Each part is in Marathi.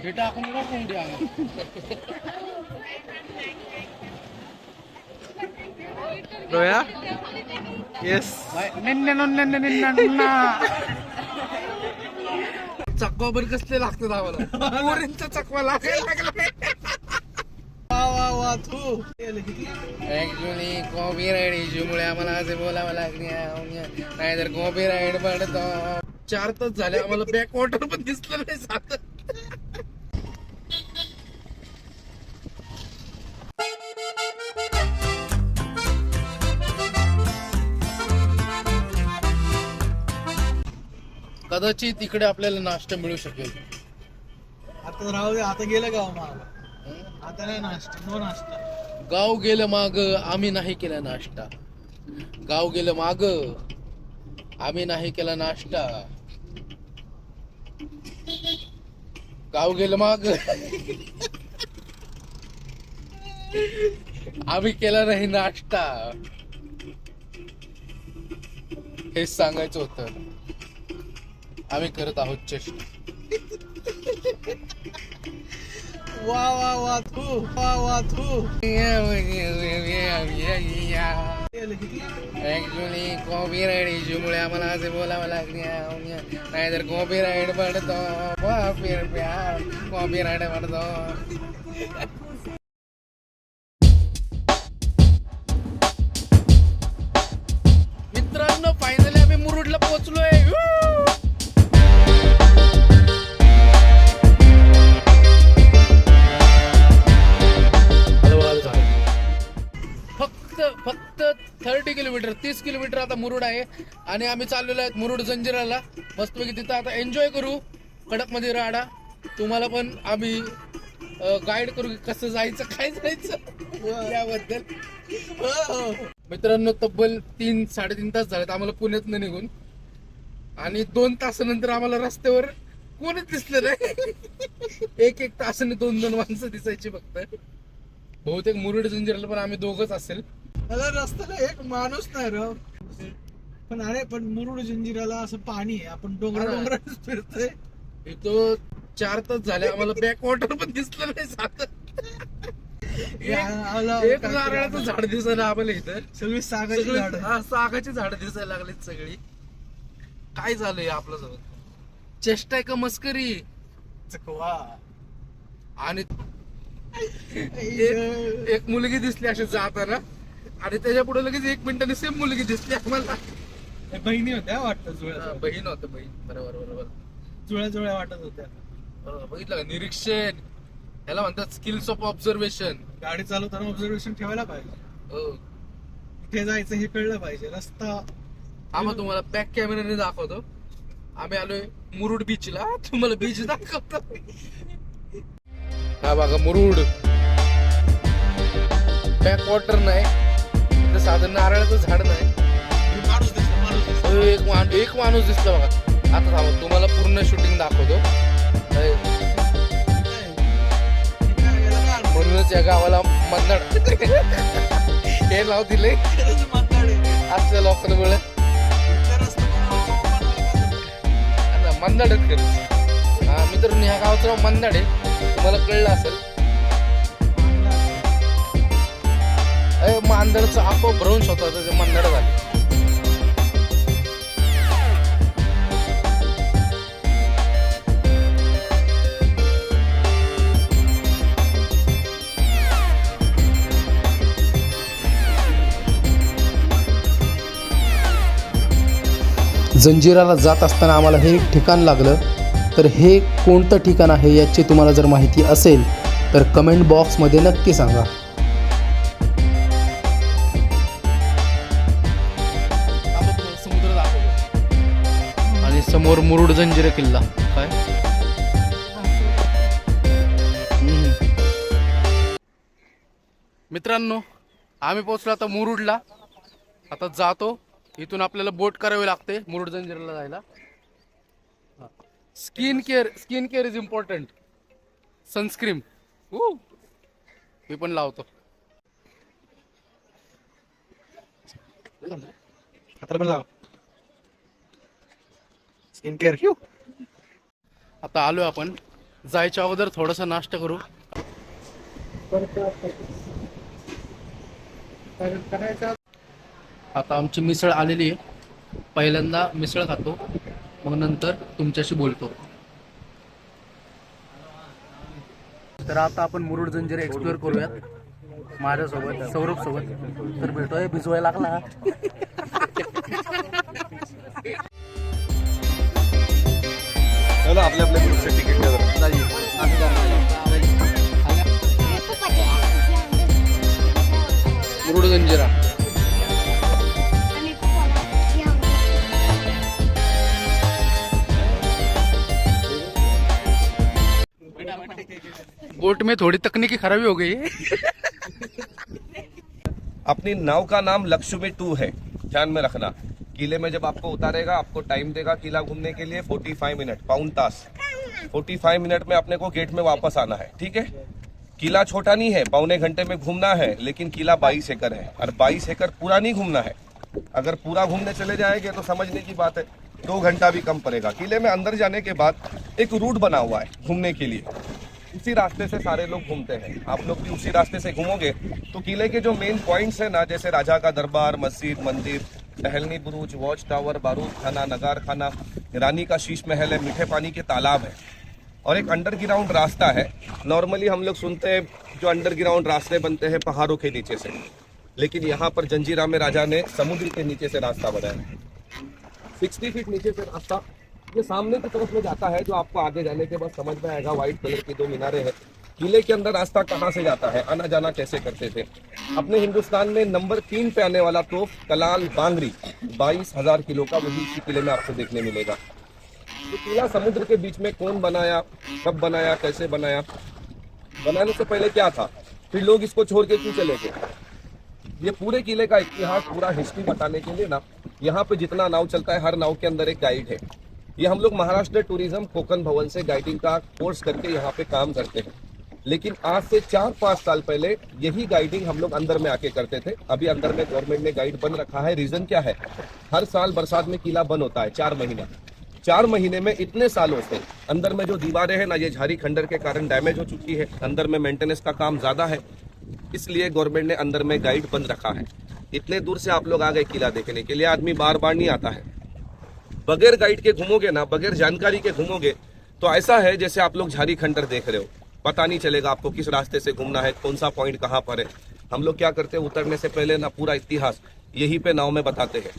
हे टाकून कोण द्या रोया येस चकवा बर कसले लागतात आम्हाला पोरींचा चकवा लागायला लागला ऍक्च्युली कॉपीराइट इश्यू मुळे आम्हाला असे बोलावं लागले नाहीतर कॉपीराइट पडतो 4 तास झाले आम्हाला बॅक वॉटर पण दिसलं नाही साधं कदाचित इकडे आपल्याला नाश्ता मिळू शकेल. आता राहू दे, आता गेलं गाव माग, आता नाही नाश्ता, नो नाश्ता. गाव गेलं माग, आम्ही नाही केला नाश्ता. गाव गेलं माग, आम्ही नाही केला नाश्ता. गाव गेलं माग आम्ही केला नाही नाश्ता. हेच सांगायचं होतं. आम्ही करत आहोत चेष्टा. वा वा वा तू, वा वा तू. ऍक्च्युली कॉपीराइट इश्यू मुळे आम्हाला असे बोलावं लागले नाहीतर कॉपीराइट पडतो. कॉपीराइट पडतो. मित्रांनो फायनली आम्ही मुरुडला पोहोचलोय. फक्त 30 किलोमीटर 30 किलोमीटर आता मुरुड आहे आणि आम्ही चाललेलो आहेत मुरुड जंजिराला. मस्तपैकी तिथं आता एन्जॉय करू कडक मध्ये राडा. तुम्हाला पण आम्ही गाईड करू कसं जायचं काय जायचं याबद्दल. मित्रांनो तब्बल 3-3.5 तास झालेत आम्हाला पुण्यातनं निघून आणि 2 तासानंतर आम्हाला रस्त्यावर कोणच दिसलं नाही. एक तासाने 2 माणसं दिसायची फक्त. बहुतेक मुरुड जंजिराला पण आम्ही दोघच असेल. रस्त्याला एक माणूस नाही राव. पण अरे पण मुरुड जंजिराला असं पाणी आहे, आपण डोंगरात फिरतोय. इथं 4 तास झाले आम्हाला बॅक वॉटर पण दिसलं नाही साधं. एक नारळाचं झाड दिसायला आम्हाला इथं. सगळी सागाची झाड, सागाची झाड दिसायला लागलीत सगळी. काय झालंय आपल्या सोबत? चेष्टा आहे का मस्करी? चकवा. आणि एक मुलगी दिसली अशी जाताना आणि त्याच्या पुढे लगेच 1 मिनिटाने सेम मुलगी दिसली आम्हाला. बहिणी होत्या वाटतं, जुळ्या. बहीण होतं बहीण. बरोबर जुळ्या जुळ्या वाटत होत्या. बघितलं का? निरीक्षण याला म्हणतात स्किल्स ऑफ ऑब्झर्वेशन. गाडी चालवताना ऑब्झर्वेशन ठेवायला पाहिजे. हो, कुठे जायचं हे कळलं पाहिजे. रस्ता आम्हाला तुम्हाला बॅक कॅमेराने दाखवतो. आम्ही आलोय मुरुड बीचला. तुम्हाला बीच दाखवतो. हा बघा मुरुड. बॅक वॉटर नाही, साधं नारळाचं झाड नाही. एक माणूस दिसला बघा. आता थांबा तुम्हाला पूर्ण शूटिंग दाखवतो. म्हणूनच या गावाला मन्नाड हे नाव दिले असल्या लोकांमुळे. मन्नाडच करत. हा मित्रांनो, ह्या गावाचं नाव मन्नाड आहे. तुम्हाला कळलं असेल. मांदळचं अपभ्रंश होता ते मन्नाड झाले. जंजिराला जात असताना आम्हाला हे एक ठिकाण लागलं. तर हे कोणतं ठिकाण आहे याची तुम्हाला जर माहिती असेल तर कमेंट बॉक्समध्ये नक्की सांगा. समुद्र दाखवतो आणि समोर मुरुड जंजिरा किल्ला. काय मित्रांनो, आम्ही पोहोचलो आता मुरुडला. आता जातो. इथून आपल्याला बोट करावी लागते मुरुड जंजिराला जायला. Skin care is important. Sunscreen मी पण लावतो. स्किन केअर आता आलोय आपण. जायच्या अगोदर थोडासा नाश्ता करू. आता आमची मिसळ आलेली आहे. पहिल्यांदा मिसळ खातो, मग नंतर तुमच्याशी बोलतो. तर आता आपण मुरुड जंजिरा एक्सप्लोअर करूयात माझ्यासोबत, सौरभ सोबत. तर भेटूया. भिजवायला लागला. चलो आपल्या आपल्या ग्रुपचे तिकीट मुरुड जंजिरा. बोट में थोड़ी तकनीकी खराबी हो गई है. अपनी नाव का नाम लक्ष्मी 2 है, ध्यान में रखना. किले में जब आपको उतारेगा आपको टाइम देगा किला घूमने के लिए 45 मिनट, पौन तास. 45 मिनट में अपने को गेट में वापस आना है, ठीक है. किला छोटा नहीं है, पौने घंटे में घूमना है, लेकिन किला 22 एकड़ है और 22 एकड़ पूरा नहीं घूमना है. अगर पूरा घूमने चले जाएंगे तो समझने की बात है 2 घंटा भी कम पड़ेगा. किले में अंदर जाने के बाद एक रूट बना हुआ है घूमने के लिए, उसी रास्ते से सारे लोग घूमते हैं. आप लोग भी उसी रास्ते से घूमोगे तो किले के जो मेन पॉइंट्स है ना, जैसे राजा का दरबार, मस्जिद, मंदिर, टहलनी बुरुज, वॉच टावर, बारूद खाना, नगार खाना, रानी का शीश महल है, मीठे पानी के तालाब है और एक अंडरग्राउंड रास्ता है. नॉर्मली हम लोग सुनते हैं जो अंडरग्राउंड रास्ते बनते हैं पहाड़ों के नीचे से, लेकिन यहाँ पर जंजीरा में राजा ने समुद्र के नीचे से रास्ता बनाया. 60 फीट नीचे से रास्ता ये सामने की तरफ में जाता है, जो आपको आगे जाने के बाद समझ में आएगा. व्हाइट कलर की 2 मीनारें हैं. किले के अंदर रास्ता कहाँ से जाता है, आना जाना कैसे करते थे. अपने हिंदुस्तान में नंबर 3 पे आने वाला तोप कलाल बांगरी 22,000 किलो का, वही इसी किले में आपको देखने मिलेगा. तो किला समुद्र के बीच में कौन बनाया, कब बनाया, कैसे बनाया, बनाने से पहले क्या था, फिर लोग इसको छोड़ के क्यों चले गए. ये पूरे किले का इतिहास, पूरा हिस्ट्री बताने के लिए ना, यहाँ पे जितना नाव चलता है हर नाव के अंदर एक गाइड है. ये हम लोग महाराष्ट्र टूरिज्म कोकण भवन से गाइडिंग का कोर्स करके यहाँ पे काम करते हैं. लेकिन आज से 4-5 साल पहले यही गाइडिंग हम लोग अंदर में आके करते थे. अभी अंदर में गवर्नमेंट ने गाइड बंद रखा है. रीजन क्या है, हर साल बरसात में किला बंद होता है 4 महीना. 4 महीने में इतने सालों से अंदर में जो दीवारें हैं ना, ये झाड़ी खंडर के कारण डैमेज हो चुकी है. अंदर में मेंटेनेंस का काम ज्यादा है, इसलिए गवर्नमेंट ने अंदर में गाइड बंद रखा है. इतने दूर से आप लोग आ गए किला देखने के लिए, आदमी बार बार नहीं आता है. बगैर गाइड के घूमोगे ना, बगैर जानकारी के घूमोगे तो ऐसा है जैसे आप लोग झाड़ी खंडर देख रहे हो. पता नहीं चलेगा आपको किस रास्ते से घूमना है, कौन सा पॉइंट कहाँ पर है. हम लोग क्या करते हैं, उतरने से पहले ना पूरा इतिहास यहीं पे नाव में बताते हैं.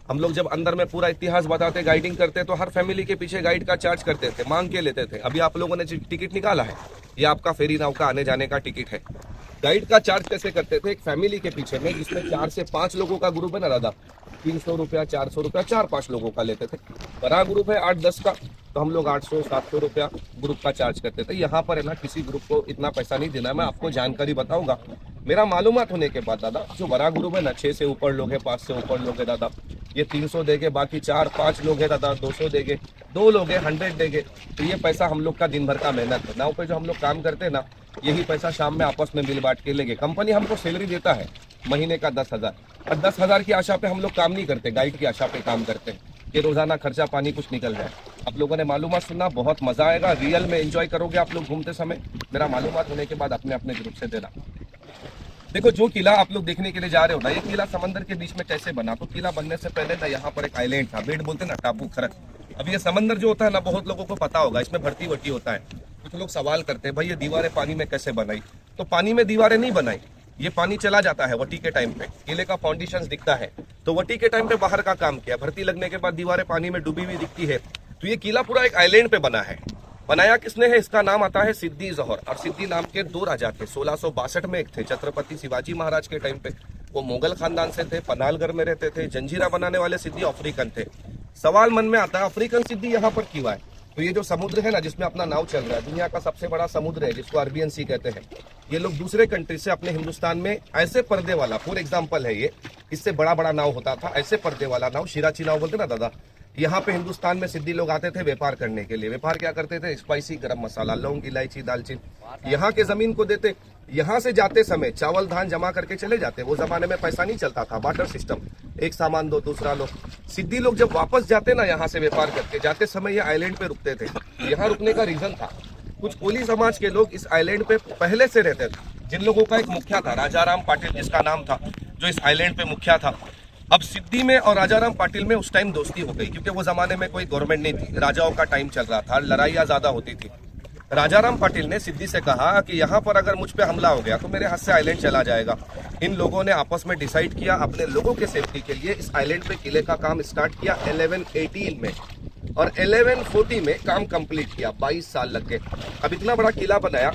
हम लोग जब अंदर में पूरा इतिहास बताते, गाइडिंग करते, तो हर फैमिली के पीछे गाइड का चार्ज करते थे, मांग के लेते थे. अभी आप लोगों ने टिकट निकाला है, ये आपका फेरी नाव का आने जाने का टिकट है. गाइड का चार्ज कैसे करते थे, एक फैमिली के पीछे में जिसमें 4 से 5 लोगों का ग्रुप है ना दादा, 300 रुपया, 400 रुपया, 4-5 लोगों का लेते थे. बड़ा ग्रुप है 8-10 का, तो हम लोग 800-700 रुपया ग्रुप का चार्ज करते थे. यहाँ पर है ना, किसी ग्रुप को इतना पैसा नहीं देना. मैं आपको जानकारी बताऊंगा मेरा मालूमात होने के बाद दादा. जो बड़ा ग्रुप है ना, 6 से ऊपर लोग है, 5 से ऊपर लोग है दादा, ये 300 देंगे. बाकी 4-5 लोग है दादा 200 देंगे, 2 लोग है 100 देंगे. तो ये पैसा हम लोग का दिन भर का मेहनत है. नाव पे जो हम लोग काम करते हैं ना, यही पैसा शाम में आपस में मिल बांट के लेंगे. कंपनी हमको सैलरी देता है महीने का 10,000, और 10,000 की आशा पे हम लोग काम नहीं करते, गाइड की आशा पे काम करते हैं कि रोजाना खर्चा पानी कुछ निकल जाए. आप लोगों ने मालूमात सुना, बहुत मजा आएगा, रियल में एंजॉय करोगे आप लोग घूमते समय. मेरा मालूमात होने के बाद अपने अपने ग्रुप से देना. देखो जो किला आप लोग देखने के लिए जा रहे हो ना, ये किला समंदर के बीच में कैसे बना. तो किला बनने से पहले ना यहाँ पर एक आइलैंड था, बेट बोलते ना, टापू, खरक. अब ये समंदर जो होता है ना, बहुत लोगों को पता होगा, इसमें भर्ती वर्ती होता है. कुछ लोग सवाल करते हैं भाई ये दीवारें पानी में कैसे बनाई. तो पानी में दीवारें नहीं बनाई, ये पानी चला जाता है वटी के टाइम पे, किले का फाउंडेशन दिखता है, तो वटी के टाइम पे बाहर का काम किया. भर्ती लगने के बाद दीवारें पानी में डूबी हुई दिखती है. तो ये किला पूरा एक आइलैंड पे बना है. बनाया किसने है, इसका नाम आता है सिद्दी जौहर. और सिद्दी नाम के 2 राजा थे. 1662 में एक थे छत्रपति शिवाजी महाराज के टाइम पे, वो मुगल खानदान से थे, पनालगढ़ में रहते थे. जंजीरा बनाने वाले सिद्दी अफ्रीकन थे. सवाल मन में आता है अफ्रीकन सिद्दी यहाँ पर क्यों आए. तो ये जो समुद्र है ना, जिसमें अपना नाव चल रहा है, दुनिया का सबसे बड़ा समुद्र है, जिसको अरबियन सी कहते हैं. ये लोग दूसरे कंट्री से अपने हिंदुस्तान में ऐसे पर्दे वाला, फॉर एग्जाम्पल है ये, इससे बड़ा बड़ा नाव होता था, ऐसे पर्दे वाला नाव, शिराची नाव बोलते ना दादा, यहाँ पे हिंदुस्तान में सिद्धी लोग आते थे व्यापार करने के लिए। व्यापार क्या करते थे? स्पाइसी गरम मसाला, लौंग, इलायची, दालचीनी यहाँ के जमीन को देते। यहाँ से जाते समय चावल धान जमा करके चले जाते। वो जमाने में पैसा नहीं चलता था, बार्टर सिस्टम, एक सामान दो दूसरा लो। सिद्धी लोग जब वापस जाते ना यहाँ से व्यापार करके, जाते समय ये आइलैंड पे रुकते थे। यहाँ रुकने का रीजन था, कुछ कोली समाज के लोग इस आइलैंड पे पहले से रहते थे, जिन लोगों का एक मुखिया था राजाराम पाटिल जिसका नाम था, जो इस आइलैंड पे मुखिया था। अब सिद्धी में और राजाराम पाटिल में उस टाइम दोस्ती हो गई, क्योंकि वो जमाने में कोई गवर्नमेंट नहीं थी, राजाओं का टाइम चल रहा था, लड़ाइयाँ ज्यादा होती थी। राजाराम पाटिल ने सिद्धी से कहा कि यहाँ पर अगर मुझ पे हमला हो गया तो मेरे हाथ से आइलैंड चला जाएगा। इन लोगों ने आपस में डिसाइड किया, अपने लोगों के सेफ्टी के लिए इस आइलैंड पे किले का काम स्टार्ट किया 1118 में, और 1140 में काम कंप्लीट किया। 22 साल लग गए। अब इतना बड़ा किला बनाया,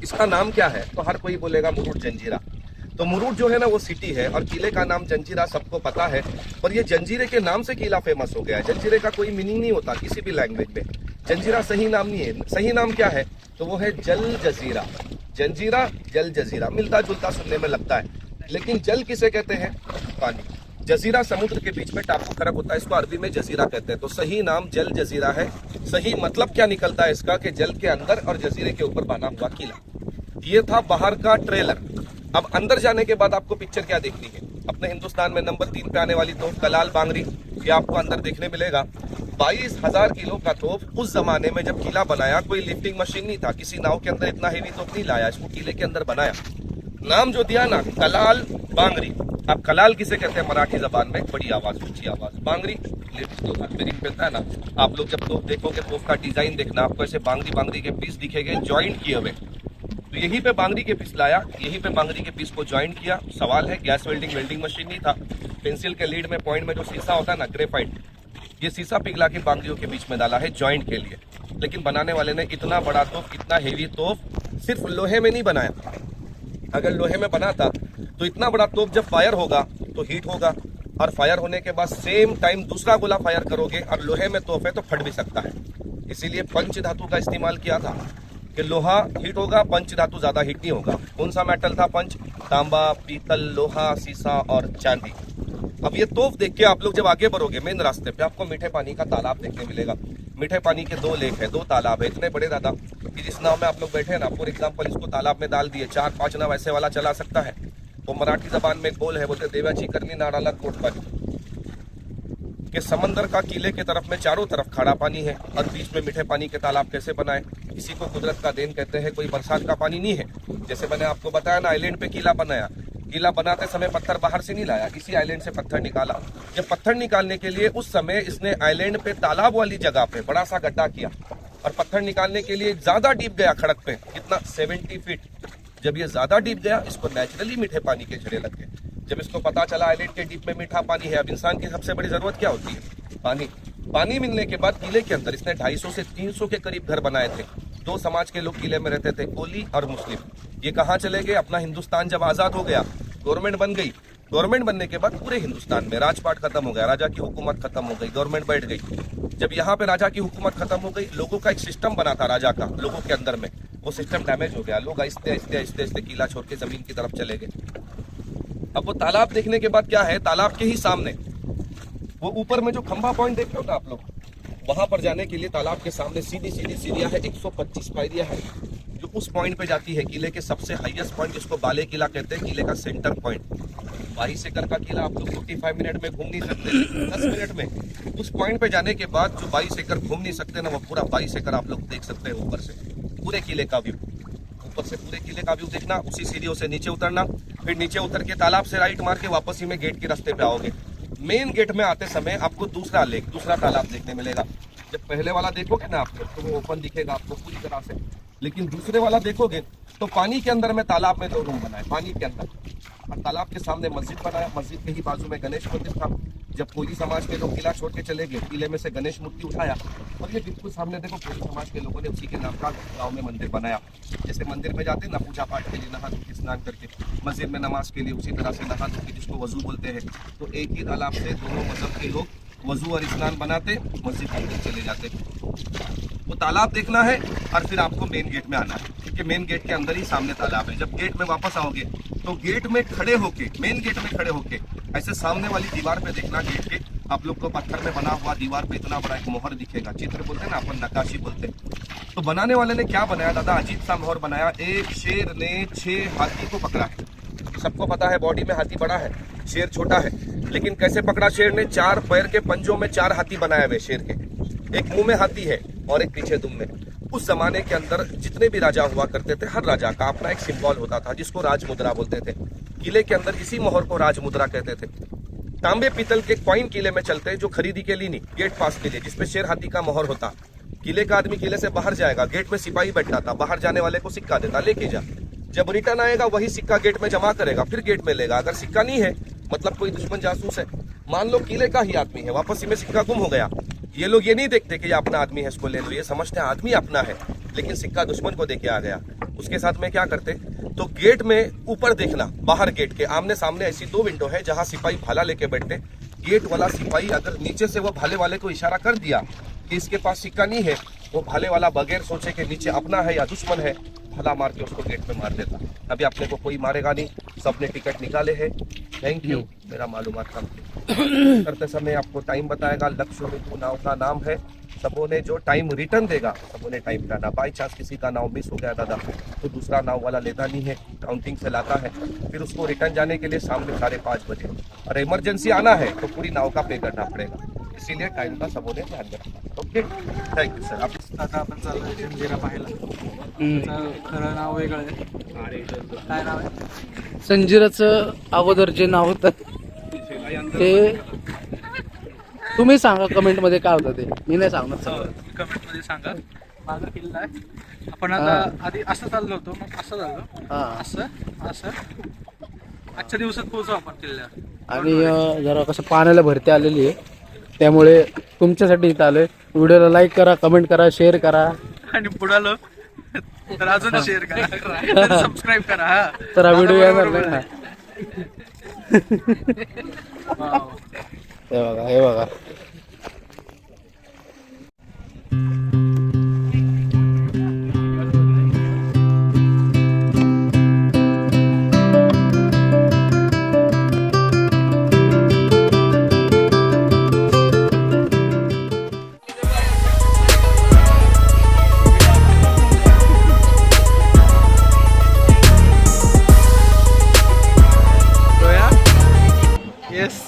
इसका नाम क्या है? तो हर कोई बोलेगा मुरुड जंजीरा। तो मुरुड जो है ना वो सिटी है, और किले का नाम जंजीरा सबको पता है। और ये जंजीरे के नाम से किला फेमस हो गया है। जंजीरे का कोई मीनिंग नहीं होता किसी भी लैंग्वेज में, जंजीरा सही नाम नहीं है। सही नाम क्या है? तो वो है जल जजीरा। जंजीरा जल जजीरा मिलता जुलता सुनने में लगता है, लेकिन जल किसे कहते हैं? पानी। जजीरा समुद्र के बीच में टापू खड़क होता है, इसको अरबी में जजीरा कहते हैं। तो सही नाम जल जजीरा है। सही मतलब क्या निकलता है इसका? कि जल के अंदर और जजीरे के ऊपर बना हुआ किला। ये था बाहर का ट्रेलर। अब अंदर जाने के बाद आपको पिक्चर क्या देखनी है? अपने हिंदुस्तान में नंबर 3 पे आने वाली तोप कलाल बांगरी, ये आपको अंदर देखने मिलेगा। 22,000 किलो का तोप। उस जमाने में जब किला बनाया कोई लिफ्टिंग मशीन नहीं था, किसी नाव के अंदर इतना हेवी तोप नहीं लाया, इसको किले के अंदर बनाया। नाम जो दिया ना, कलाल बांगरी। अब कलाल किसे कहते हैं मराठी जबान में? बड़ी आवाज, ऊंची आवाज। बांगरी रिपेयरिंग मिलता है ना। आप लोग जब तोप देखोगे, तोप का डिजाइन देखना, आपको ऐसे बांगरी के पीस दिखेंगे ज्वाइंट किए हुए। तो यहीं पे बांगरी के पीस लाया, यहीं पे बांगरी के पीस को ज्वाइंट किया। सवाल है, गैस वेल्डिंग मशीन नहीं था। पेंसिल के लीड में पॉइंट में जो शीशा होता है ना, ग्रेफाइट, ये शीशा पिघला के बांगरियों के बीच में डाला है ज्वाइंट के लिए। लेकिन बनाने वाले ने इतना बड़ा तोप, इतना हेवी तोप सिर्फ लोहे में नहीं बनाया। अगर लोहे में बना था तो इतना बड़ा तोप जब फायर होगा तो हीट होगा, और फायर होने के बाद सेम टाइम दूसरा गोला फायर करोगे, और लोहे में तोप है तो फट भी सकता है। इसीलिए पंच धातु का इस्तेमाल किया था कि लोहा हीट होगा, पंच धातु ज्यादा हीट नहीं होगा। कौन सा मेटल था पंच? तांबा, पीतल, लोहा, सीसा और चांदी। अब ये तोप देख के आप लोग जब आगे बढ़ोगे मेन रास्ते पे, आपको मीठे पानी का तालाब देखने मिलेगा। मीठे पानी के 2 लेक है, 2 तालाब है, इतने बड़े दादा कि जिस नाव में आप लोग बैठे हैं ना, फॉर एग्जाम्पल इसको तालाब में डाल दिए, 4-5 नाव ऐसे वाला चला सकता है। वो मराठी जबान में एक बोल है, बोलते देवाची करनी नाड़ाला कोटपानी, कि समंदर का किले के तरफ में चारों तरफ खारा पानी है, और बीच में मीठे पानी के तालाब कैसे बनाए? इसी को कुदरत का देन कहते हैं। कोई बरसात का पानी नहीं है। जैसे मैंने आपको बताया ना, आइलैंड पे किला बनाया, किला बनाते समय पत्थर बाहर से नहीं लाया, इसी आइलैंड से पत्थर निकाला। जब पत्थर निकालने के लिए उस समय इसने आइलैंड पे तालाब वाली जगह पे बड़ा सा गड्ढा किया, और पत्थर निकालने के लिए ज्यादा डीप गया खड़क पे, कितना 70 फीट। जब ये ज्यादा डीप गया, इसको नेचुरली मीठे पानी के झड़े लग गए। जब इसको पता चला आइलैंड के डीप में मीठा पानी है, अब इंसान की सबसे बड़ी जरूरत क्या होती है? पानी। पानी मिलने के बाद किले के अंदर इसने 250 से 300 के करीब घर बनाए थे। 2 समाज के लोग किले में रहते थे, कोली और मुस्लिम। ये कहाँ चले गए? अपना हिंदुस्तान जब आजाद हो गया, गवर्नमेंट बन गई, गवर्नमेंट बनने के बाद पूरे हिंदुस्तान में राजपाट खत्म हो गया, राजा की हुकूमत खत्म हो गई, गवर्नमेंट बैठ गई। जब यहाँ पे राजा की हुकूमत खत्म हो गई, लोगों का एक सिस्टम बना था राजा का, लोगों के अंदर में, वो सिस्टम डैमेज हो गया। लोग आहिस्ते आहिस्ते किला छोड़ के जमीन की तरफ चले गए। अब वो तालाब देखने के बाद क्या है, तालाब के ही सामने वो ऊपर में जो खंभा पॉइंट देख रहे हो ना आप लोग, वहां पर जाने के लिए तालाब के सामने सीधी सीढ़ियां है, 125 पायरियां है, जो उस पॉइंट पे जाती है, किले के सबसे हाईएस्ट पॉइंट, जिसको बाले किला कहते हैं, किले का सेंटर पॉइंट। 22 एकड़ का किला आप लोग 45 मिनट में घूम नहीं सकते, 10 मिनट में। उस पॉइंट पे जाने के बाद जो 22 एकड़ घूम नहीं सकते ना, वो पूरा 22 एकड़ आप लोग देख सकते हैं ऊपर से, पूरे किले का व्यू। ऊपर से पूरे किले का व्यू देखना, उसी सीढ़ियों से नीचे उतरना, फिर नीचे उतर के तालाब से राइट मार के वापस ही में गेट के रास्ते पे आओगे। मेन गेट में आते समय आपको दूसरा लेक, दूसरा तालाब देखने मिलेगा। जब पहले वाला देखोगे ना आप लोग तो वो ओपन दिखेगा आपको पूरी तरह से, लेकिन दूसरे वाला देखोगे तो पानी के अंदर में तालाब में 2 रूम बनाए, पानी के अंदर, और तालाब के सामने मस्जिद बनाया। मस्जिद के ही बाजू में गणेश मंदिर था। जब कोली समाज के लोग किला छोड़ के चले गए, किले में से गणेश मूर्ति उठाया, और ये बिल्कुल सामने देखो कोली समाज के लोगों ने उसी के नाम का गाँव में मंदिर बनाया। जैसे मंदिर में जाते हैं ना पूजा पाठ के लिए, नहा धो के स्नान करके, मस्जिद में नमाज के लिए उसी तरह से नहा धो के, जिसको वजू बोलते हैं। तो एक ही तालाब से दोनों मजहब के लोग वजू और स्नान बनाते, मस्जिद के अंदर चले जाते। वो तालाब देखना है और फिर आपको मेन गेट में आना है, क्योंकि मेन गेट के अंदर ही सामने तालाब है। जब गेट में वापस आओगे तो गेट में खड़े होके, मेन गेट में खड़े होके ऐसे सामने वाली दीवार पे देखना गेट के, आप लोग को पत्थर में बना हुआ दीवार पे इतना बड़ा एक मोहर दिखेगा, चित्र बोलते हैं ना अपन, नक्काशी बोलते हैं। तो बनाने वाले ने क्या बनाया दादा, अजीब सा मोहर बनाया। एक शेर ने 6 हाथी को पकड़ा है। सबको पता है बॉडी में हाथी बड़ा है, शेर छोटा है, लेकिन कैसे पकड़ा शेर ने? 4 पैर के पंजों में 4 हाथी बनाए हुए शेर के, एक मुंह में हाथी है और एक पीछे दुम में। उस जमाने के अंदर जितने भी राजा हुआ करते थे, हर राजा का अपना एक सिंबल होता था जिसको राज मुद्रा बोलते थे। किले के अंदर इसी मोहर को राज मुद्रा कहते थे। तांबे पीतल के कॉइन किले में चलते हैं, जो खरीदी के लिए नहीं, गेट पास के लिए, जिसपे शेर हाथी का मोहर होता। किले का आदमी किले से बाहर जाएगा, गेट में सिपाही बैठा था, बाहर जाने वाले को सिक्का देता, लेके जा। जब रिटर्न आएगा वही सिक्का गेट में जमा करेगा, फिर गेट में लेगा। अगर सिक्का नहीं है मतलब कोई दुश्मन जासूस है। मान लो किले का ही आदमी है, वापस में सिक्का गुम हो गया, ये लोग ये नहीं देखते कि ये अपना आदमी है इसको ले लो, ये समझते हैं आदमी अपना है, लेकिन सिक्का दुश्मन को देके आ गया। उसके साथ में क्या करते, तो गेट में ऊपर देखना, बाहर गेट के आमने सामने ऐसी 2 विंडो है जहां सिपाही भाला लेके बैठते। गेट वाला सिपाही अगर नीचे से वो भाले वाले को इशारा कर दिया कि इसके पास सिक्का नहीं है, वो भाले वाला बगैर सोचे कि नीचे अपना है या दुश्मन है, भला मार के उसको गेट में मार देता। अभी अपने को कोई मारेगा नहीं, सबने टिकट निकाले हैं। थैंक यू, मेरा मालूमात कम करते समय आपको टाइम बताएगा। लक्ष्मी टू नाव का नाम है। सबों ने जो टाइम रिटर्न देगा सबों ने टाइम लाना। बाई चांस किसी का नाव मिस हो गया दादा, तो दूसरा नाव वाला लेता नहीं है, काउंटिंग से लाता है, फिर उसको रिटर्न जाने के लिए शाम में 5:30 बजे। और इमरजेंसी आना है तो पूरी नाव का पे करना पड़ेगा, इसीलिए टाइम का सबों ने ध्यान रखना। Okay, thank you sir. आता आपण चाललोय जंजिरा पाहायला. त्याचं खरं नाव वेगळं आहे. काय नाव आहे? जंजिराचं अगोदर जे नाव होतं ते तुम्ही सांगा कमेंट मध्ये काय होतं ते, मी नाही सांगणार सगळं. कमेंट मध्ये सांगा. माझा किल्ला आहे. आपण आता आधी असं चाललो होतो, मग असं झालं, हा. असं असं. आजच्या दिवसात पोहोचू आपण किल्ल्यावर. आणि जरा कसं पाण्याला भरती आलेली आहे, त्यामुळे तुमच्यासाठी इथं आलोय. व्हिडिओला लाईक करा, कमेंट करा, शेअर करा. आणि बुडालो तर अजून शेअर करा, सबस्क्राईब करा. हा, तर हा व्हिडिओ येणार नाही ना. वाव. हे बघा, हे बघा. येस.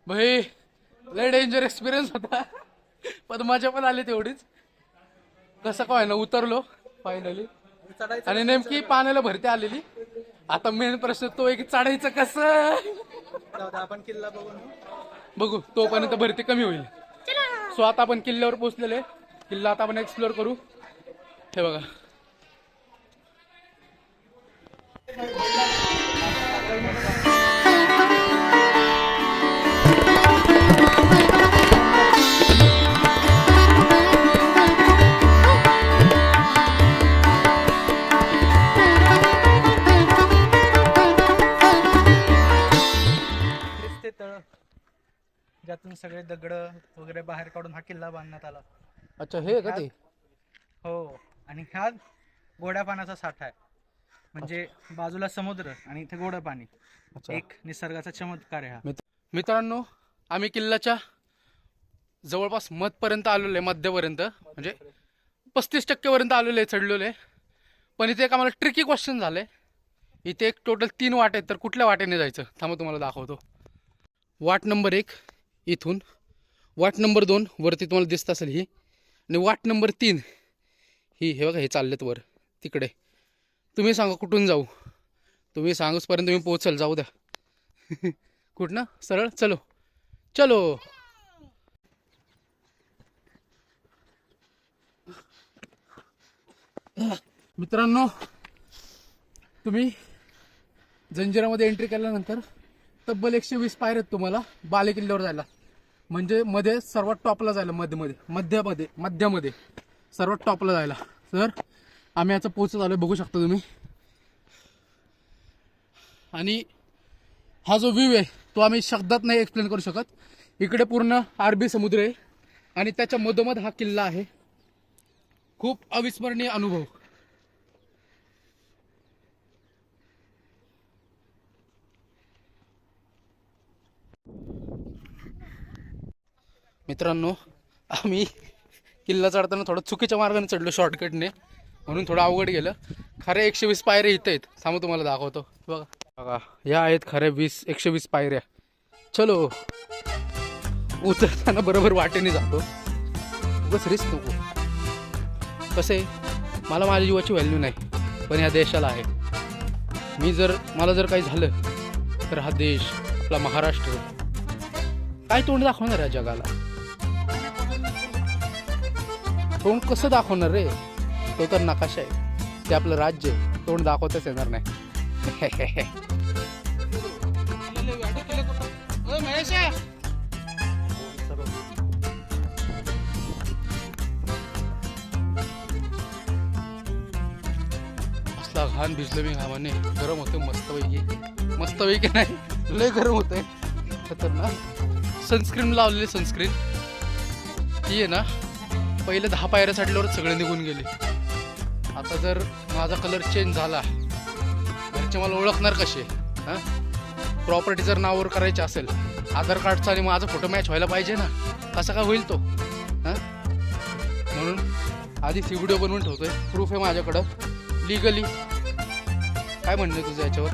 भाई लय डेंजर एक्सपिरियन्स होता, पण मजा पण आली तेवढीच. कसं काय ना, उतरलो फायनली आणि नेमकी पाण्याला भरती आलेली. आता मेन प्रश्न तो आहे की चढायचं कसं. आपण किल्ला बघून बघू, तोपर्यंत भरती कमी होईल. सो आता आपण किल्ल्यावर पोहोचलेले. किल्ला आता आपण एक्सप्लोर करू. हे बघा, ते तळ ज्यातून सगळे दगड वगैरे बाहेर काढून हा किल्ला बांधण्यात आला. अच्छा हे आहे का ते? हो. आणि हा गोड्या पाण्याचा साठा आहे. म्हणजे बाजूला समुद्र आणि इथे गोडं पाणी. अच्छा. एक निसर्गाचा चमत्कार आहे हा. मित्रांनो, आम्ही किल्ल्याच्या जवळपास मधपर्यंत आलेलो आहे, मध्यपर्यंत म्हणजे 35% पर्यंत आलेलो आहे, चढलेलो आहे. पण इथे एक आम्हाला ट्रिकी क्वेश्चन झालंय. इथे एक टोटल 3 वाट आहेत, तर कुठल्या वाटेने जायचं थांबा तुम्हाला दाखवतो. वाट नंबर 1 इथून, वाट नंबर 2 वरती तुम्हाला दिसत असेल ही, आणि वाट नंबर 3 ही. हे बघा, हे चाललेत वर तिकडे. तुम्ही सांगा कुठून जाऊ. तुम्ही सांगूसपर्यंत तुम्ही पोहोचल. जाऊ द्या. कुठनं सरळ. चलो चलो. मित्रांनो, तुम्ही जंजिरामध्ये एंट्री केल्यानंतर तब्बल 120 पायऱ्या आहेत तुम्हाला बाले किल्ल्यावर जायला. म्हणजे मध्ये सर्वात टॉपला जायला, मध्यामध्ये सर्वात टॉपला जायला. तर आम्ही आता पोहोचत आलोय, बघू शकता तुम्ही. आणि हा जो व्ह्यू आहे तो आम्ही शब्दात नाही एक्सप्लेन करू शकत. इकडे पूर्ण अरबी समुद्र आहे आणि त्याच्या मधोमध हा किल्ला आहे. खूप अविस्मरणीय अनुभव. मित्रांनो, आम्ही किल्ला चढताना थोडं चुकीच्या मार्गाने चढलो, शॉर्टकटने, म्हणून थोडं अवघड गेलं. खरे 120 पायऱ्या इथं आहेत. थांबा तुम्हाला दाखवतो. बघा, या आहेत खऱ्या 120 पायऱ्या. चलो, उतरताना बरोबर वाटेने जातो, बस रिस्क नको. कसं आहे, मला माझ्या जीवाची व्हॅल्यू नाही, पण ह्या देशाला आहे. मला जर काही झालं तर हा देश, आपला महाराष्ट्र, काय तोंड दाखवणार आहे जगाला? तोंड कसं दाखवणार रे? तो तर नकाशा आहे, ते आपलं राज्य, तोंड दाखवताच येणार नाही. असला घाण भिजलो मी घामाने. गरम होते मस्तपैकी नाही, लय गरम होतंय, खतरनाक. सनस्क्रीन लावलेली, सनस्क्रीन ती आहे ना, पहिले 10 पायऱ्या चढल्यावर सगळे निघून गेले. आता जर माझा कलर चेंज झाला, घरचे मला ओळखणार कसे? हां, प्रॉपर्टी जर नावावर करायची असेल, आधार कार्डचा आणि माझा फोटो मॅच व्हायला पाहिजे ना. कसा काय होईल तो? हां, म्हणून आधीच ही व्हिडिओ बनवून ठेवतोय. प्रूफ आहे माझ्याकडं लिगली. काय म्हणणं तुझं याच्यावर?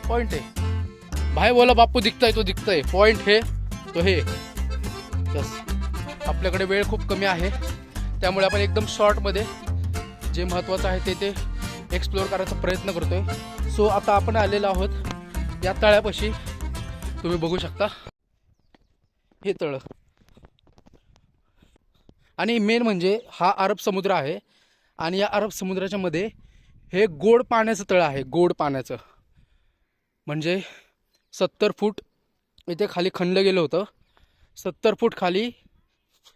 पॉइंट आहे, भाई बोला बापू, दिखताय तो दिखताय. पॉइंट हे तो हे. यस, आपल्याकडे वेळ खूप कमी आहे, त्यामुळे आपण एकदम शॉर्टमध्ये जे महत्त्वाचं आहे ते एक्सप्लोअर करायचा प्रयत्न करतोय. सो आता आपण आलेलो आहोत या तळ्यापाशी. तुम्ही बघू शकता हे तळ. आणि मेन म्हणजे हा अरब समुद्र आहे, आणि या अरब समुद्राच्या मध्ये हे गोड पाण्याचं तळ आहे. गोड पाण्याचं म्हणजे 70 फूट इथे खाली खणलं गेलं होतं. 70 फूट खाली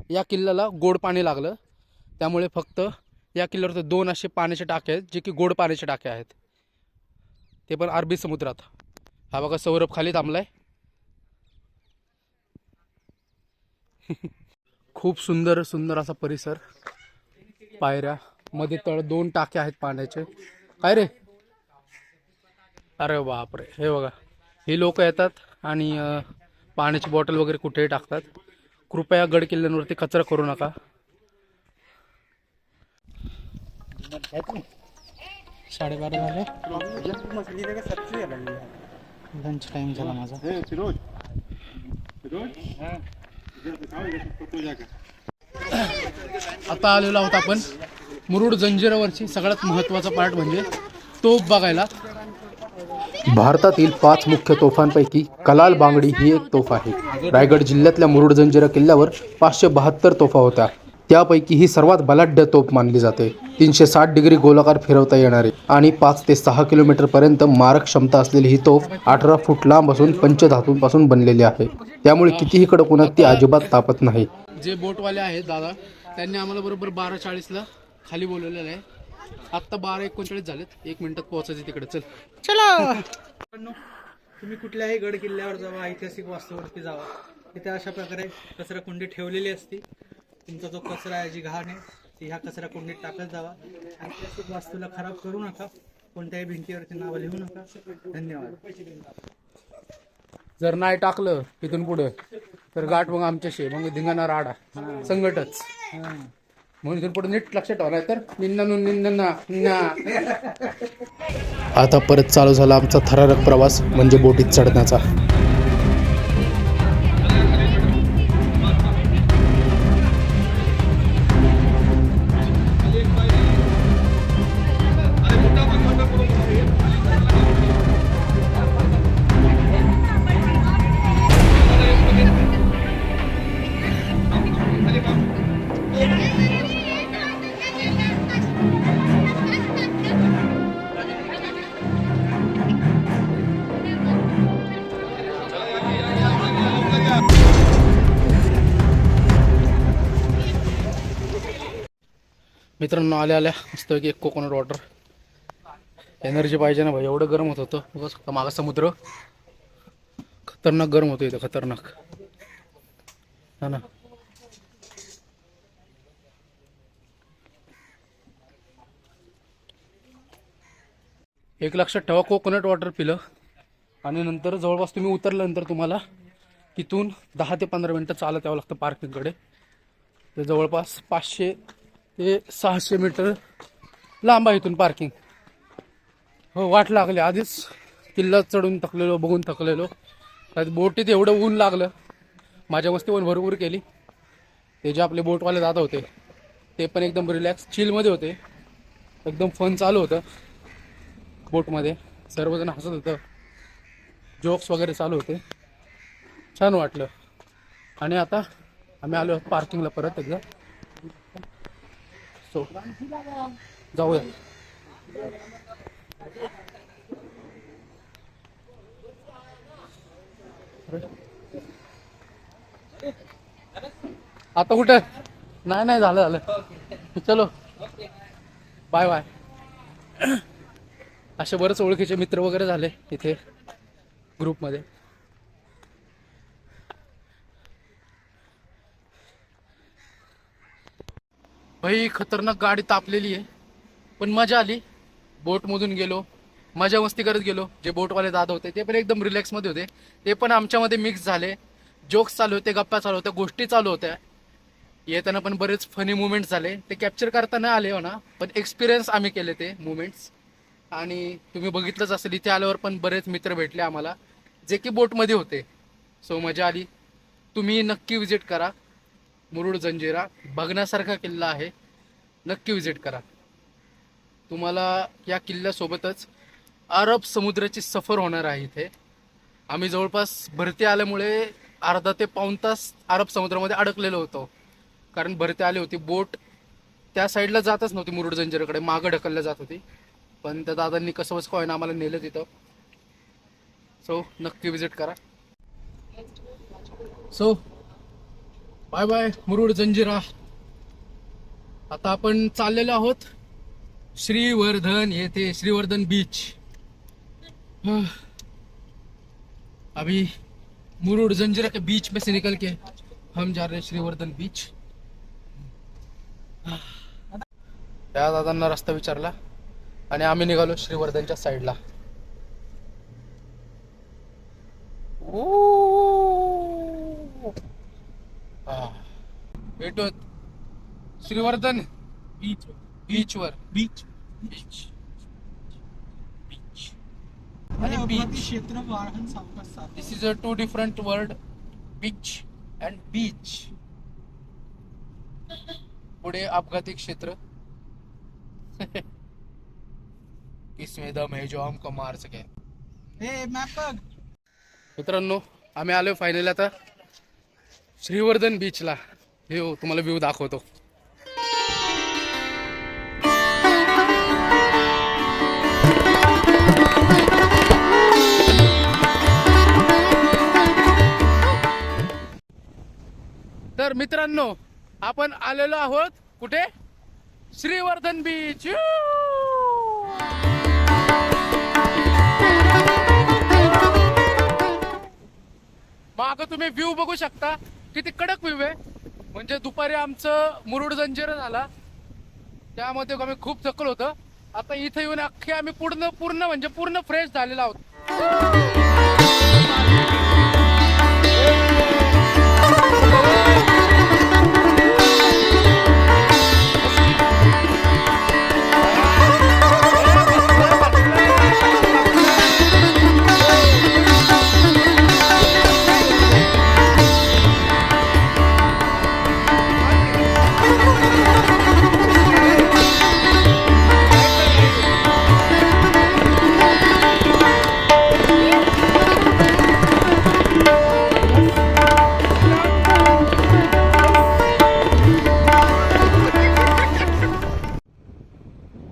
या किल्ल्याला गोड पाणी लागलं. त्यामुळे फक्त या किल्ल्यावर 2 असे पाण्याचे टाके आहेत, जे की गोड पाण्याचे टाके आहेत, ते पण अरबी समुद्रात. हा बघा, सौरभ खाली थांबलाय. खूप सुंदर सुंदर असा परिसर. पायऱ्या, मध्ये तळ, 2 टाके आहेत पाण्याचे. काय रे? अरे बापरे, हे बघा, ही लोक येतात आणि पाण्याची बॉटल वगैरे कुठेही टाकतात. कृपया गड किल्ल्यांवरती कचरा करू नका. 12:30 झाले, लंच टाइम झाला माझा. आता आलेलो आहोत आपण मुरुड जंजिरावरची सगळ्यात महत्त्वाचा पार्ट म्हणजे तोफ बघायला. भारतातील 5 मुख्य तोफांपैकी कलाल बांगडी ही एक तोफ आहे. रायगड जिल्ह्यातल्या मुरुड जंजिरा किल्ल्यावर 572 तोफा होत्या. त्यापैकी ही सर्वात बलाढ्य तोफ मानली जाते. 360 डिग्री गोलाकार फिरवता येणारी आणि 5 ते 6 किलोमीटरपर्यंत मारक क्षमता असलेली ही तोफ 18 फूट लांब असून पंचधातूंपासून बनलेली आहे. त्यामुळे कितीही कडक उन्हात ती अजिबात तापत नाही. जे बोटवाले आहेत दादा, त्यांनी आम्हाला बरोबर 12:40ला खाली बोलवलेलं आहे. आत्ता 12:39 झालेत. 1 मिनिटात पोहोचायचं तिकडे. चला. तुम्ही कुठल्याही गड किल्ल्यावर जावा, ऐतिहासिक वास्तूवरती जावा, तिथे अशा प्रकारे कचरा कुंडी ठेवलेली असती. तुमचा जो कचरा आहे, जी घाण आहे, ती ह्या कचरा कुंडीत टाकत जावा. ऐतिहासिक वास्तूला खराब करू नका. कोणत्याही भिंतीवरती नावं लिहू नका. धन्यवाद. जर नाही टाकलं इथून पुढे तर गाठ मग आमच्याशी, मग धिंगाणा राडा संकटच. म्हणून इथून पुढे नीट लक्षात ठेवा, तर निंदा. आता परत चालू झाला आमचा थरारक प्रवास, म्हणजे बोटीत चढण्याचा. मित्रांनो आल्या आल्या मस्त एक कोकोनट वॉटर. एनर्जी पाहिजे ना भाई, एवढं गरम होत होतं. बघ मागं समुद्र खतरनाक गरम होतो इथं, खतरनाक हा ना. एक लक्षात ठेवा, कोकोनट वॉटर पिलं आणि नंतर जवळपास तुम्ही उतरल्यानंतर तुम्हाला तिथून 10 ते 15 मिनटं चालत यावं लागतं पार्किंगकडे. ते जवळपास 500 ते 600 मीटर लांब आहे इथून पार्किंग. हो वाट लागली, आधीच किल्ला चढून थकलेलो, बघून थकलेलो. बोटीत एवढं ऊन लागलं, माझ्या मस्ती पण भरपूर केली. ते जे आपले बोटवाले दादा होते ते पण एकदम रिलॅक्स चिलमध्ये होते, एकदम फन चालू होतं बोटमध्ये. सर्वजण हसत होतं, जोक्स वगैरे चालू होते, छान वाटलं. आणि आता आम्ही आलो पार्किंगला परत एकदा. सो जाऊया. आता कुठे? नाही झालं चलो बाय बाय. असे बरेच ओळखीचे मित्र वगैरे झाले इथे ग्रुपमध्ये. भाई खतरनाक गाडी तापलेली आहे, पण मजा आली. बोटमधून गेलो, मजा मस्ती करत गेलो. जे बोटवाले दादा होते ते पण एकदम रिलॅक्स मध्ये होते, ते पण आमच्यामध्ये मिक्स झाले. जोक्स चालू होते, गप्पा चालू होत्या, गोष्टी चालू होत्या. येताना पण बरेच फनी मुवमेंट्स झाले. ते कॅप्चर करताना आले हो ना, पण एक्सपिरियन्स आम्ही केले ते मुवमेंट्स. आणि तुम्ही बघितलंच असेल, इथे आल्यावर पण बरेच मित्र भेटले आम्हाला जे की बोटमध्ये होते. सो मजा आली. तुम्ही नक्की विजिट करा मुरुड जंजिरा, बघण्यासारखा किल्ला आहे, नक्की विजिट करा. तुम्हाला या किल्ल्यासोबतच अरब समुद्राची सफर होणार आहे इथे. आम्ही जवळपास भरती आल्यामुळे अर्धा ते पाऊण तास अरब समुद्रामध्ये अडकलेलो होतो, कारण भरती आली होती. बोट त्या साईडला जातच नव्हती, मुरुड जंजिराकडे मागं ढकलल्या जात होती. पण त्या दादांनी कसं बस काय ना आम्हाला नेलं तिथं. सो नक्की विजिट करा. So bye bye Murud Janjira. आता आपण चाललेलो आहोत श्रीवर्धन येथे, श्रीवर्धन बीच. अभी मुरुड जंजिरा के बीच में से निकल के हम जा रहे हैं श्रीवर्धन बीच. त्या दादांना रस्ता विचारला आणि आम्ही निघालो श्रीवर्धनच्या साईडला. भेटू श्रीवर्धन बीच, बीचवर बीच बीच बीच आणि बीच क्षेत्र वाहन सावकाश. This is a 2 different word, beach and beach. पुढे अपघाती क्षेत्र. इसमें दम है जो हमको मार सके. मित्रांनो आम्ही आलो फायनली आता श्रीवर्धन बीचला. हे तुम्हाला व्ह्यू दाखवतो. तर मित्रांनो आपण आलेलो आहोत कुठे? श्रीवर्धन बीच. मागं तुम्ही व्ह्यू बघू शकता, किती कडक व्ह्यू आहे. म्हणजे दुपारी आमचं मुरुड जंजिरा झाला, त्यामध्ये आम्ही खूप थकलो होतं. आता इथे येऊन अख्खे आम्ही पूर्ण फ्रेश झालेलो आहोत.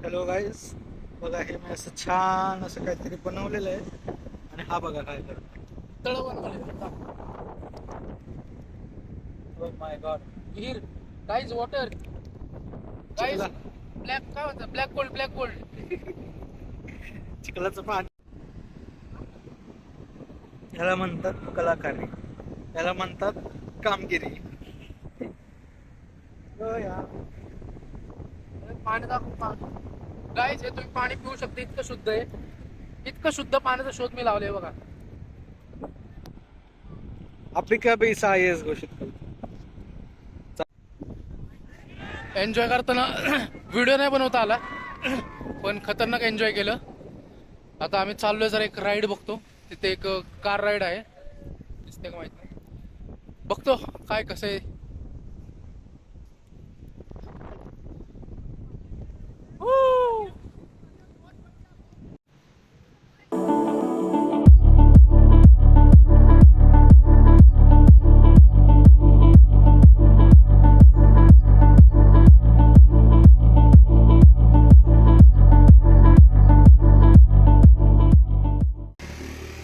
हॅलो गाईज, बघा हे मी असं छान असं काहीतरी बनवलेलं आहे. आणि हा बघा काय करतो. Oh my God! Here, guys, water. Guys, black काय म्हणतात, ब्लॅक गोल्ड. चिखलाचं पाणी याला म्हणतात कलाकारी, याला म्हणतात कामगिरी. पाणी दाखव गाईस, हे तुम्ही पाणी पिऊ शकता, इतकं शुद्ध आहे. इतकं शुद्ध पाण्याचा शोध मी लावले बघा. आफ्रिका बेस IAS घोषित करतो. एन्जॉय करताना व्हिडिओ नाही बनवता आला, पण खतरनाक एन्जॉय केलं. आता आम्ही चाललोय जरा एक राईड बघतो. तिथे एक कार राईड आहे, दिसते का माहित नाही, बघतो काय कसं आहे.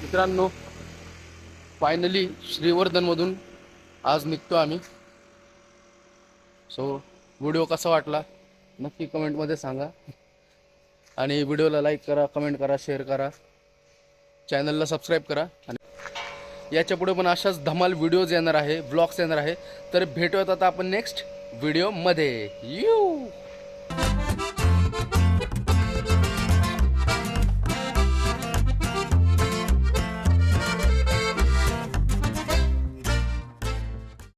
मित्रांनो, फायनली श्रीवर्धनमधून आज निघतो आम्ही. सो व्हिडिओ कसा वाटला नक्की कमेंटमध्ये सांगा. आणि व्हिडिओला लाईक करा, कमेंट करा, शेअर करा, चॅनलला सबस्क्राईब करा. आणि याच्या पुढे पण अशाच धमाल व्हिडिओज येणार आहे, ब्लॉग्स येणार आहे. तर भेटूयात आता आपण नेक्स्ट व्हिडिओमध्ये.